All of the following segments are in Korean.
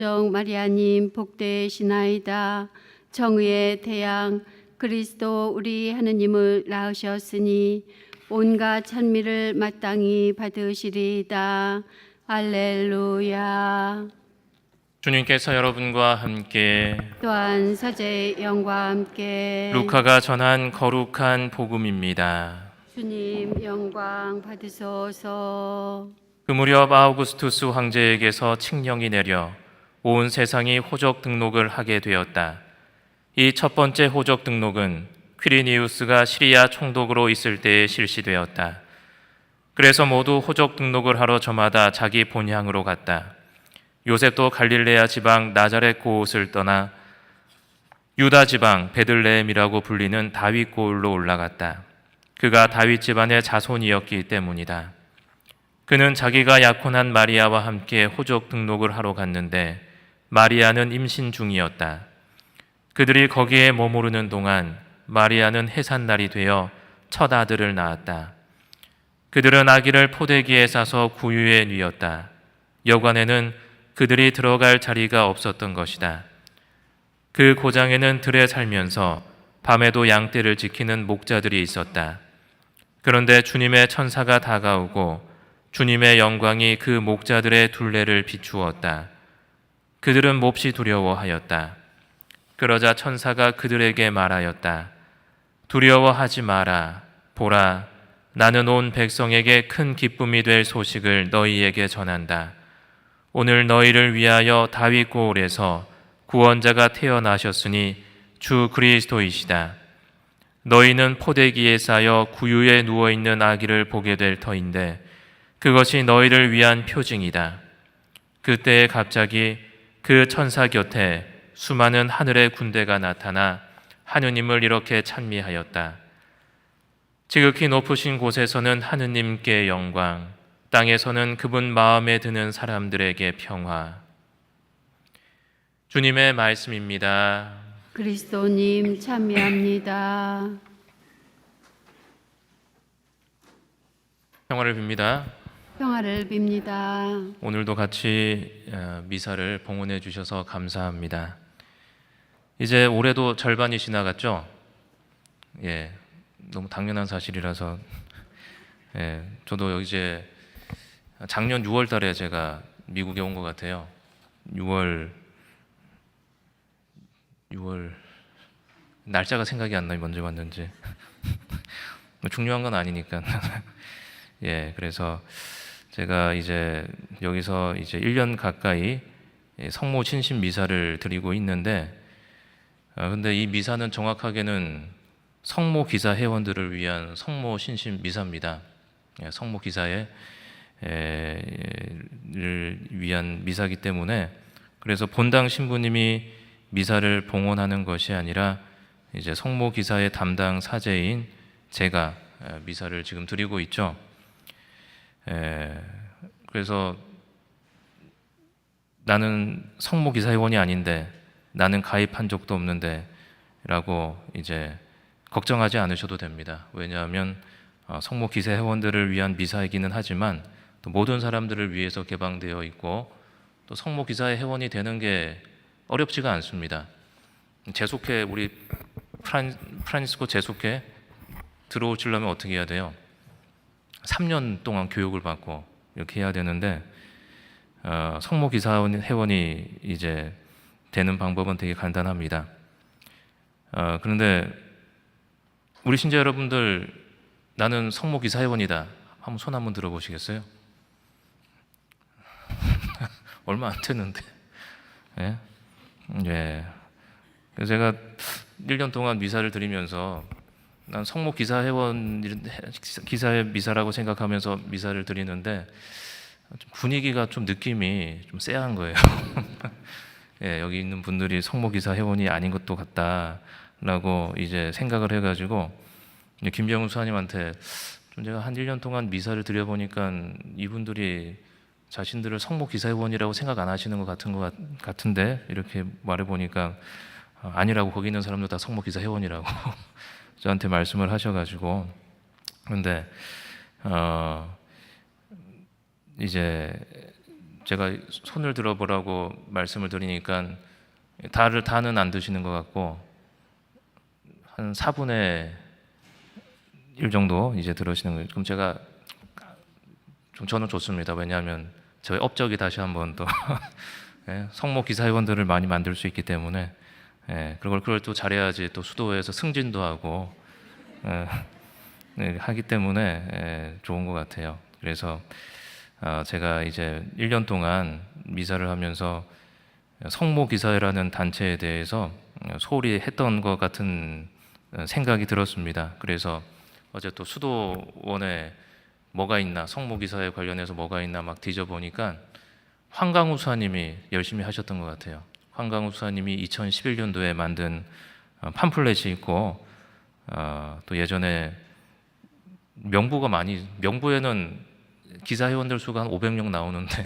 정 마리아님 복되시나이다. 정의의 태양 그리스도 우리 하느님을 낳으셨으니 온갖 찬미를 마땅히 받으시리이다. 할렐루야. 주님께서 여러분과 함께 또한 사제의 영과 함께 루카가 전한 거룩한 복음입니다. 주님 영광 받으소서. 그 무렵 아우구스투스 황제에게서 칙령이 내려 온 세상이 호적 등록을 하게 되었다. 이 첫 번째 호적 등록은 퀴리니우스가 시리아 총독으로 있을 때에 실시되었다. 그래서 모두 호적 등록을 하러 저마다 자기 본향으로 갔다. 요셉도 갈릴레아 지방 나자렛 고옷을 떠나 유다 지방 베들레헴이라고 불리는 다윗 고을로 올라갔다. 그가 다윗 집안의 자손이었기 때문이다. 그는 자기가 약혼한 마리아와 함께 호적 등록을 하러 갔는데 마리아는 임신 중이었다. 그들이 거기에 머무르는 동안 마리아는 해산날이 되어 첫 아들을 낳았다. 그들은 아기를 포대기에 싸서 구유에 뉘었다. 여관에는 그들이 들어갈 자리가 없었던 것이다. 그 고장에는 들에 살면서 밤에도 양떼를 지키는 목자들이 있었다. 그런데 주님의 천사가 다가오고 주님의 영광이 그 목자들의 둘레를 비추었다. 그들은 몹시 두려워하였다. 그러자 천사가 그들에게 말하였다. 두려워하지 마라. 보라, 나는 온 백성에게 큰 기쁨이 될 소식을 너희에게 전한다. 오늘 너희를 위하여 다윗 고을에서 구원자가 태어나셨으니 주 그리스도이시다. 너희는 포대기에 쌓여 구유에 누워있는 아기를 보게 될 터인데 그것이 너희를 위한 표징이다. 그때에 갑자기 그 천사 곁에 수많은 하늘의 군대가 나타나 하느님을 이렇게 찬미하였다. 지극히 높으신 곳에서는 하느님께 영광, 땅에서는 그분 마음에 드는 사람들에게 평화. 주님의 말씀입니다. 그리스도님 찬미합니다. 평화를 빕니다. 평화를 빕니다. 오늘도 같이 미사를 봉헌해 주셔서 감사합니다. 이제 올해도 절반이 지나갔죠? 예, 너무 당연한 사실이라서 저도 이제 작년 6월 달에 제가 미국에 온 것 같아요. 6월 날짜가 생각이 안 나요. 언제 왔는지. 뭐 중요한 건 아니니까. 예, 그래서 제가 이제 여기서 이제 1년 가까이 성모 신신 미사를 드리고 있는데, 근데 이 미사는 정확하게는 성모 기사 회원들을 위한 성모 신신 미사입니다. 성모 기사를 위한 미사이기 때문에 그래서 본당 신부님이 미사를 봉헌하는 것이 아니라 이제 성모 기사의 담당 사제인 제가 미사를 지금 드리고 있죠. 그래서 나는 성모 기사 회원이 아닌데 나는 가입한 적도 없는데 라고 이제 걱정하지 않으셔도 됩니다. 왜냐하면 성모 기사 회원들을 위한 미사이기는 하지만 또 모든 사람들을 위해서 개방되어 있고 또 성모 기사의 회원이 되는 게 어렵지가 않습니다. 재속회 우리 프란시스코 재속회 들어오시려면 어떻게 해야 돼요? 3년 동안 교육을 받고 이렇게 해야 되는데 성모 기사 회원이 이제 되는 방법은 되게 간단합니다. 그런데 우리 신자 여러분들 나는 성모 기사 회원이다. 한번 손 한번 들어보시겠어요? 얼마 안 됐는데. 예? 예. 그래서 제가 1년 동안 미사를 드리면서 난 성모 기사 회원 기사의 미사라고 생각하면서 미사를 드리는데 분위기가 좀 느낌이 좀 쎄한 거예요. 예, 여기 있는 분들이 성모 기사 회원이 아닌 것도 같다라고 이제 생각을 해가지고 김병훈 수사님한테 좀 제가 한 1년 동안 미사를 드려보니까 이분들이 자신들을 성모 기사 회원이라고 생각 안 하시는 것 같은데 이렇게 말해보니까 아니라고 거기 있는 사람들 다 성모 기사 회원이라고 저한테 말씀을 하셔가지고 그런데 이제 제가 손을 들어보라고 말씀을 드리니까 다는 안 드시는 것 같고 한 4분의 1 정도 이제 들으시는 거예요. 그럼 제가 좀 저는 좋습니다. 왜냐하면 저희 업적이 다시 한번 또 예, 성모 기사회원들을 많이 만들 수 있기 때문에 예, 그걸 또 잘해야지 또 수도회에서 승진도 하고 예, 네, 하기 때문에 예, 좋은 것 같아요. 그래서 제가 이제 1년 동안 미사를 하면서 성모 기사회라는 단체에 대해서 소홀히 했던 것 같은 생각이 들었습니다. 그래서 어제 또 수도원에 뭐가 있나, 성모 기사회 관련해서 뭐가 있나 막 뒤져보니까 황강우 수사님이 열심히 하셨던 것 같아요. 황강우 수사님이 2011년도에 만든 팜플렛이 있고 또 예전에 명부에는 기사 회원들 수가 한 500명 나오는데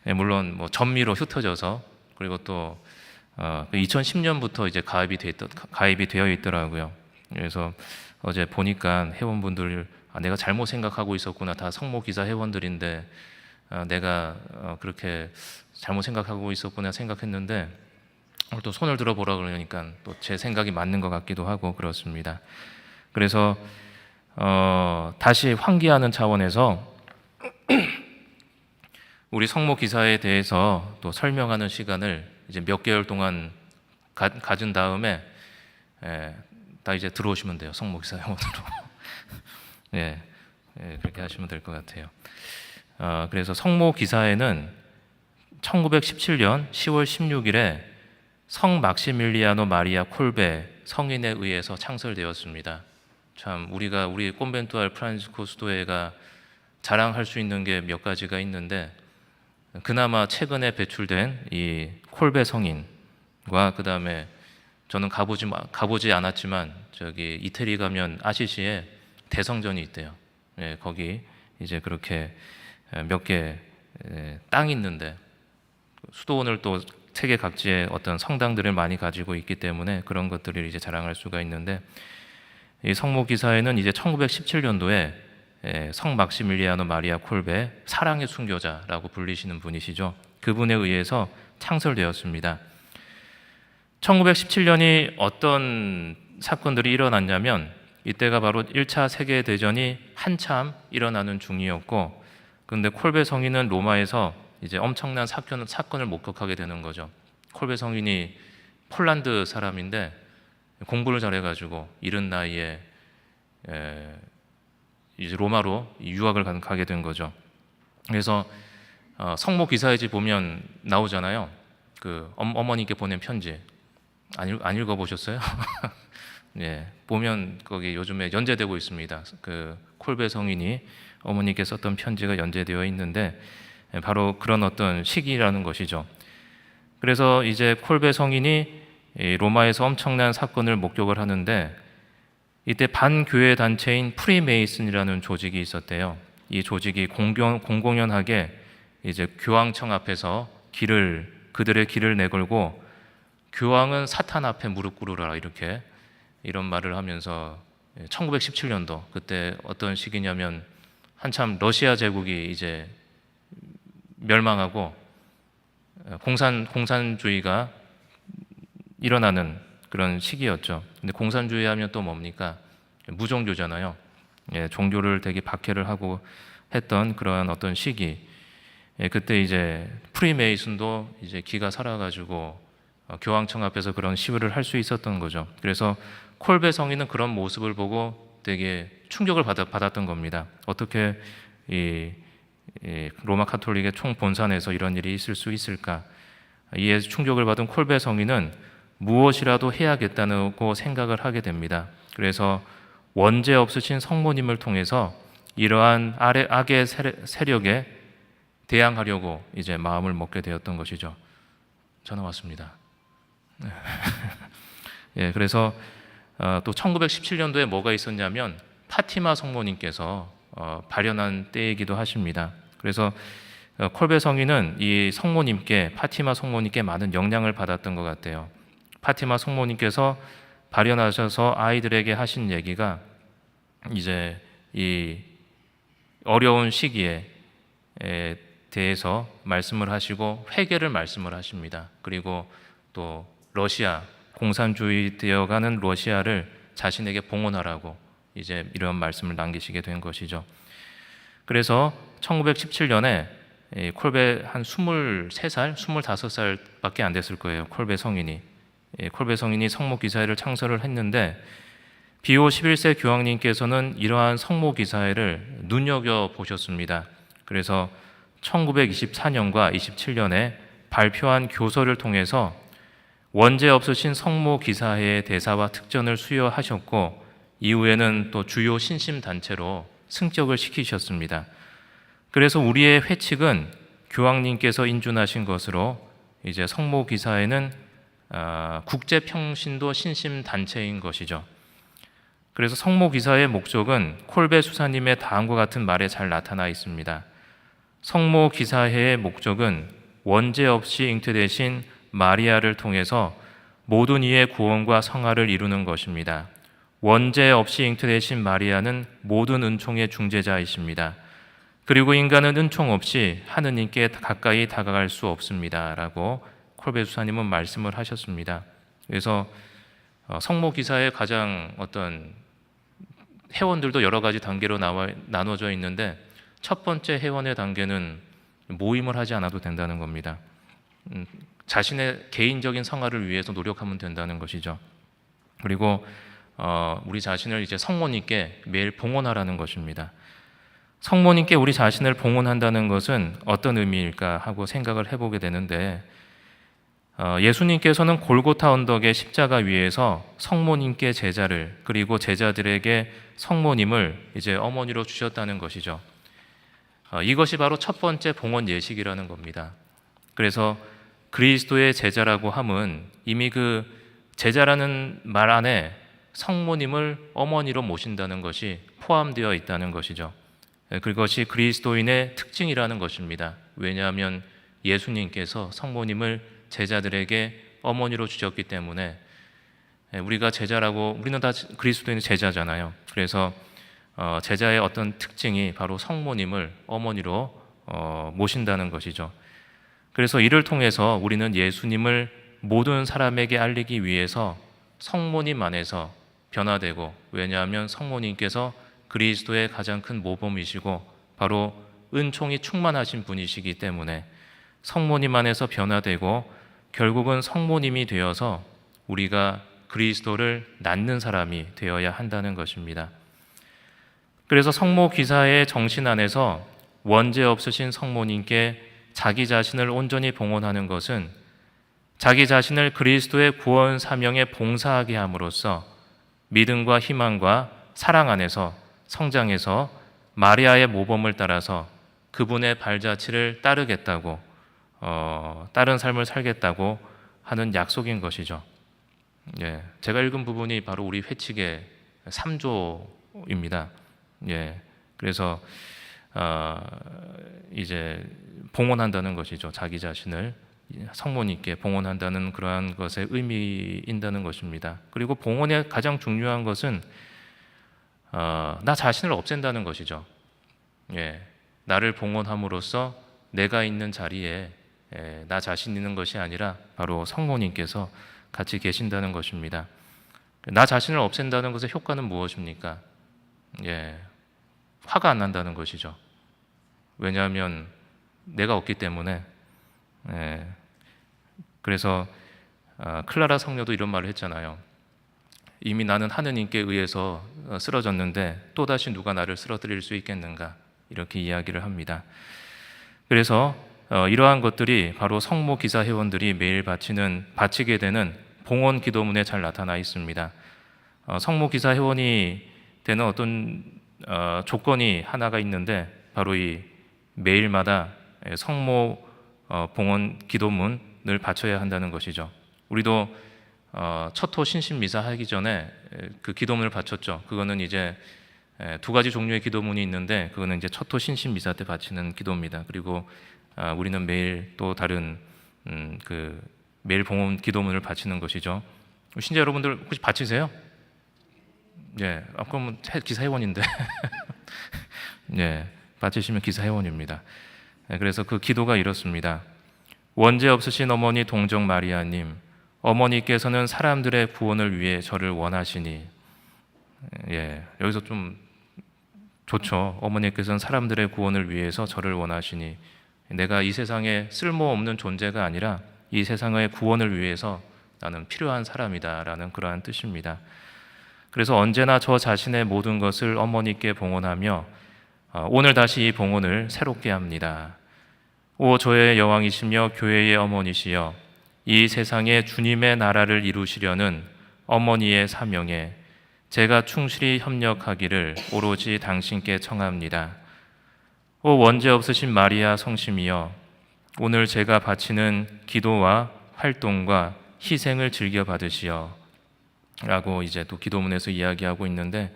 네, 물론 뭐 전미로 흩어져서 그리고 또 2010년부터 이제 가입이 되어 있더라고요. 그래서 어제 보니까 회원분들 내가 잘못 생각하고 있었구나. 다 성모 기사 회원들인데 내가 그렇게 잘못 생각하고 있었구나 생각했는데 오늘 또 손을 들어보라 그러니까 또 제 생각이 맞는 것 같기도 하고 그렇습니다. 그래서 다시 환기하는 차원에서 우리 성모 기사에 대해서 또 설명하는 시간을 이제 몇 개월 동안 가진 다음에 다 이제 들어오시면 돼요. 성모 기사 회원으로. 예, 그렇게 하시면 될 것 같아요. 그래서 성모 기사회는 1917년 10월 16일에 성 막시밀리아노 마리아 콜베 성인에 의해서 창설되었습니다. 참 우리 콘벤투알 프란시스코 수도회가 자랑할 수 있는 게 몇 가지가 있는데 그나마 최근에 배출된 이 콜베 성인과 그 다음에 저는 가보지 않았지만 저기 이태리 가면 아시시에 대성전이 있대요. 예, 거기 이제 그렇게 몇 개 땅이 있는데 수도원을 또 세계 각지의 어떤 성당들을 많이 가지고 있기 때문에 그런 것들을 이제 자랑할 수가 있는데 이 성모 기사회는 이제 1917년도에 성 막시밀리아노 마리아 콜베 사랑의 순교자라고 불리시는 분이시죠. 그분에 의해서 창설되었습니다. 1917년이 어떤 사건들이 일어났냐면 이때가 바로 1차 세계대전이 한참 일어나는 중이었고 그런데 콜베 성인은 로마에서 이제 엄청난 사건을 목격하게 되는 거죠. 콜베 성인이 폴란드 사람인데 공부를 잘해가지고 이른 나이에 이제 로마로 유학을 가게 된 거죠. 그래서 성모 기사회지 보면 나오잖아요. 그 어머니께 보낸 편지 안 읽어보셨어요? 예, 보면 거기 요즘에 연재되고 있습니다. 그 콜베 성인이 어머니께 썼던 편지가 연재되어 있는데 바로 그런 어떤 시기라는 것이죠. 그래서 이제 콜베 성인이 로마에서 엄청난 사건을 목격을 하는데 이때 반교회 단체인 프리메이슨이라는 조직이 있었대요. 이 조직이 공공연하게 이제 교황청 앞에서 그들의 길을 내걸고 교황은 사탄 앞에 무릎 꿇으라 이런 말을 하면서 1917년도 그때 어떤 시기냐면 한참 러시아 제국이 이제 멸망하고 공산주의가 일어나는 그런 시기였죠. 근데 공산주의 하면 또 뭡니까? 무종교잖아요. 예, 종교를 되게 박해를 하고 했던 그런 어떤 시기. 예, 그때 이제 프리메이슨도 이제 기가 살아가지고 교황청 앞에서 그런 시위를 할 수 있었던 거죠. 그래서 콜베 성인은 그런 모습을 보고 되게 충격을 받았던 겁니다. 어떻게 이 로마 카톨릭의 총본산에서 이런 일이 있을 수 있을까? 이에 충격을 받은 콜베 성인은 무엇이라도 해야겠다고 생각을 하게 됩니다. 그래서 원죄 없으신 성모님을 통해서 이러한 악의 세력에 대항하려고 이제 마음을 먹게 되었던 것이죠. 전화 왔습니다. 예, 그래서 또 1917년도에 뭐가 있었냐면 파티마 성모님께서 발현한 때이기도 하십니다. 그래서 콜베 성인은 이 파티마 성모님께 많은 영향을 받았던 것 같아요. 파티마 성모님께서 발현하셔서 아이들에게 하신 얘기가 이제 이 어려운 시기에 대해서 말씀을 하시고 회개를 말씀을 하십니다. 그리고 또 러시아 공산주의 되어가는 러시아를 자신에게 봉헌하라고 이제 이런 말씀을 남기시게 된 것이죠. 그래서 1917년에 콜베 한 23살, 25살밖에 안 됐을 거예요. 콜베 성인이. 콜베 성인이 성모 기사회를 창설을 했는데 비오 11세 교황님께서는 이러한 성모 기사회를 눈여겨 보셨습니다. 그래서 1924년과 27년에 발표한 교서를 통해서 원죄 없으신 성모 기사회의 대사와 특전을 수여하셨고 이후에는 또 주요 신심 단체로 승격을 시키셨습니다. 그래서 우리의 회칙은 교황님께서 인준하신 것으로 이제 성모 기사회는 국제 평신도 신심 단체인 것이죠. 그래서 성모 기사의 목적은 콜베 수사님의 다음과 같은 말에 잘 나타나 있습니다. 성모 기사회의 목적은 원죄 없이 잉태되신 마리아를 통해서 모든 이의 구원과 성화를 이루는 것입니다. 원죄 없이 잉태되신 마리아는 모든 은총의 중재자이십니다. 그리고 인간은 은총 없이 하느님께 가까이 다가갈 수 없습니다. 라고 콜베 수사님은 말씀을 하셨습니다. 그래서 성모 기사의 가장 어떤 회원들도 여러 가지 단계로 나눠져 있는데 첫 번째 회원의 단계는 모임을 하지 않아도 된다는 겁니다. 자신의 개인적인 성화를 위해서 노력하면 된다는 것이죠. 그리고 우리 자신을 이제 성모님께 매일 봉헌하라는 것입니다. 성모님께 우리 자신을 봉헌한다는 것은 어떤 의미일까 하고 생각을 해보게 되는데 예수님께서는 골고타 언덕의 십자가 위에서 성모님께 제자를 그리고 제자들에게 성모님을 이제 어머니로 주셨다는 것이죠. 이것이 바로 첫 번째 봉헌 예식이라는 겁니다. 그래서 그리스도의 제자라고 함은 이미 그 제자라는 말 안에 성모님을 어머니로 모신다는 것이 포함되어 있다는 것이죠. 그것이 그리스도인의 특징이라는 것입니다. 왜냐하면 예수님께서 성모님을 제자들에게 어머니로 주셨기 때문에 우리가 제자라고 우리는 다 그리스도인의 제자잖아요. 그래서 제자의 어떤 특징이 바로 성모님을 어머니로 모신다는 것이죠. 그래서 이를 통해서 우리는 예수님을 모든 사람에게 알리기 위해서 성모님 안에서 변화되고 왜냐하면 성모님께서 그리스도의 가장 큰 모범이시고 바로 은총이 충만하신 분이시기 때문에 성모님 안에서 변화되고 결국은 성모님이 되어서 우리가 그리스도를 낳는 사람이 되어야 한다는 것입니다. 그래서 성모 기사의 정신 안에서 원죄 없으신 성모님께 자기 자신을 온전히 봉헌하는 것은 자기 자신을 그리스도의 구원 사명에 봉사하게 함으로써 믿음과 희망과 사랑 안에서 성장해서 마리아의 모범을 따라서 그분의 발자취를 따르겠다고 다른 삶을 살겠다고 하는 약속인 것이죠. 예, 제가 읽은 부분이 바로 우리 회칙의 3조입니다. 예, 그래서 이제 봉헌한다는 것이죠. 자기 자신을 성모님께 봉헌한다는 그러한 것의 의미인다는 것입니다. 그리고 봉헌의 가장 중요한 것은 나 자신을 없앤다는 것이죠. 예, 나를 봉헌함으로써 내가 있는 자리에 나 자신 있는 것이 아니라 바로 성모님께서 같이 계신다는 것입니다. 나 자신을 없앤다는 것의 효과는 무엇입니까? 예, 화가 안 난다는 것이죠. 왜냐하면 내가 없기 때문에. 예, 그래서 클라라 성녀도 이런 말을 했잖아요. 이미 나는 하느님께 의해서 쓰러졌는데 또다시 누가 나를 쓰러뜨릴 수 있겠는가 이렇게 이야기를 합니다. 그래서 이러한 것들이 바로 성모 기사 회원들이 매일 바치게 되는 봉헌 기도문에 잘 나타나 있습니다. 성모 기사 회원이 되는 어떤 조건이 하나가 있는데 바로 이 매일마다 성모 봉헌 기도문을 바쳐야 한다는 것이죠. 우리도 첫호 신심 미사 하기 전에 그 기도문을 바쳤죠. 그거는 이제 두 가지 종류의 기도문이 있는데 그거는 이제 첫호 신심 미사 때 바치는 기도입니다. 그리고 우리는 매일 또 다른 그 매일 봉헌 기도문을 바치는 것이죠. 신자 여러분들 혹시 바치세요? 예, 그러면 기사 회원인데, 예, 바치시면 기사 회원입니다. 그래서 그 기도가 이렇습니다. 원죄 없으신 어머니 동정 마리아님, 어머니께서는 사람들의 구원을 위해 저를 원하시니, 여기서 좀 좋죠. 어머니께서는 사람들의 구원을 위해서 저를 원하시니, 내가 이 세상에 쓸모없는 존재가 아니라 이 세상의 구원을 위해서 나는 필요한 사람이다라는 그러한 뜻입니다. 그래서 언제나 저 자신의 모든 것을 어머니께 봉헌하며 오늘 다시 이 봉헌을 새롭게 합니다. 오 저의 여왕이시며 교회의 어머니시여, 이 세상에 주님의 나라를 이루시려는 어머니의 사명에 제가 충실히 협력하기를 오로지 당신께 청합니다. 오 원죄 없으신 마리아 성심이여, 오늘 제가 바치는 기도와 활동과 희생을 즐겨 받으시어 라고 이제 또 기도문에서 이야기하고 있는데,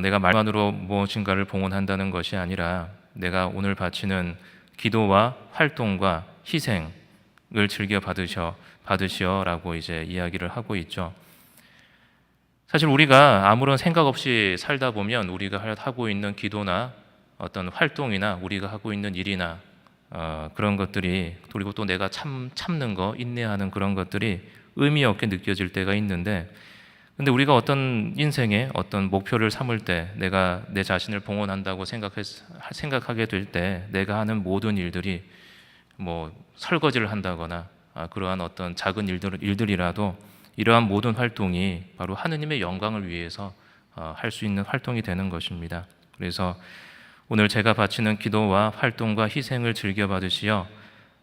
내가 말만으로 무엇인가를 봉헌한다는 것이 아니라 내가 오늘 바치는 기도와 활동과 희생을 즐겨 받으시어라고 이제 이야기를 하고 있죠. 사실 우리가 아무런 생각 없이 살다 보면 우리가 하고 있는 기도나 어떤 활동이나 우리가 하고 있는 일이나 그런 것들이, 그리고 또 내가 참는 거, 인내하는 그런 것들이 의미 없게 느껴질 때가 있는데, 근데 우리가 어떤 인생에 어떤 목표를 삼을 때 내가 내 자신을 봉헌한다고 생각하게 될 때 내가 하는 모든 일들이 뭐 설거지를 한다거나 그러한 어떤 작은 일들이라도 이러한 모든 활동이 바로 하느님의 영광을 위해서 할 수 있는 활동이 되는 것입니다. 그래서 오늘 제가 바치는 기도와 활동과 희생을 즐겨 받으시어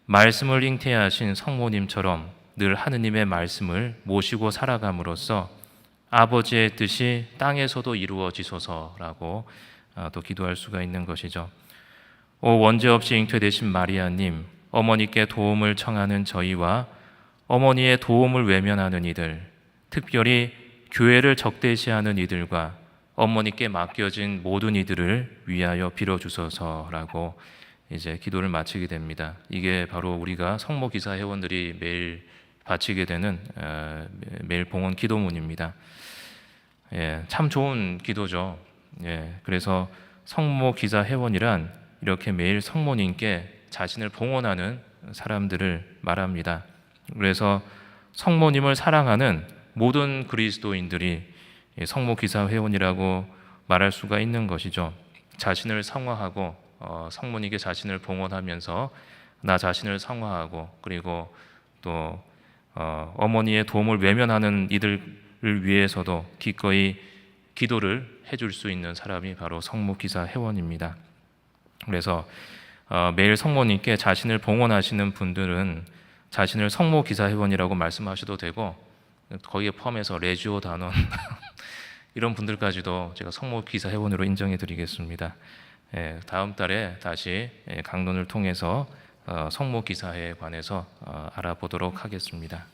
말씀을 잉태하신 성모님처럼 늘 하느님의 말씀을 모시고 살아감으로써 아버지의 뜻이 땅에서도 이루어지소서라고 또 기도할 수가 있는 것이죠. 오 원죄 없이 잉태되신 마리아님, 어머니께 도움을 청하는 저희와 어머니의 도움을 외면하는 이들, 특별히 교회를 적대시하는 이들과 어머니께 맡겨진 모든 이들을 위하여 빌어주소서라고 이제 기도를 마치게 됩니다. 이게 바로 우리가 성모 기사 회원들이 매일 바치게 되는 매일 봉헌 기도문입니다. 참 좋은 기도죠. 그래서 성모 기사 회원이란 이렇게 매일 성모님께 자신을 봉헌하는 사람들을 말합니다. 그래서 성모님을 사랑하는 모든 그리스도인들이 성모 기사 회원이라고 말할 수가 있는 것이죠. 자신을 성화하고 성모님께 자신을 봉헌하면서 나 자신을 성화하고, 그리고 또 어머니의 도움을 외면하는 이들을 위해서도 기꺼이 기도를 해줄 수 있는 사람이 바로 성모 기사 회원입니다. 그래서 매일 성모님께 자신을 봉헌하시는 분들은 자신을 성모 기사 회원이라고 말씀하셔도 되고, 거기에 포함해서 레지오 단원 이런 분들까지도 제가 성모 기사 회원으로 인정해 드리겠습니다. 다음 달에 다시 강론을 통해서 성모 기사에 관해서 알아보도록 하겠습니다.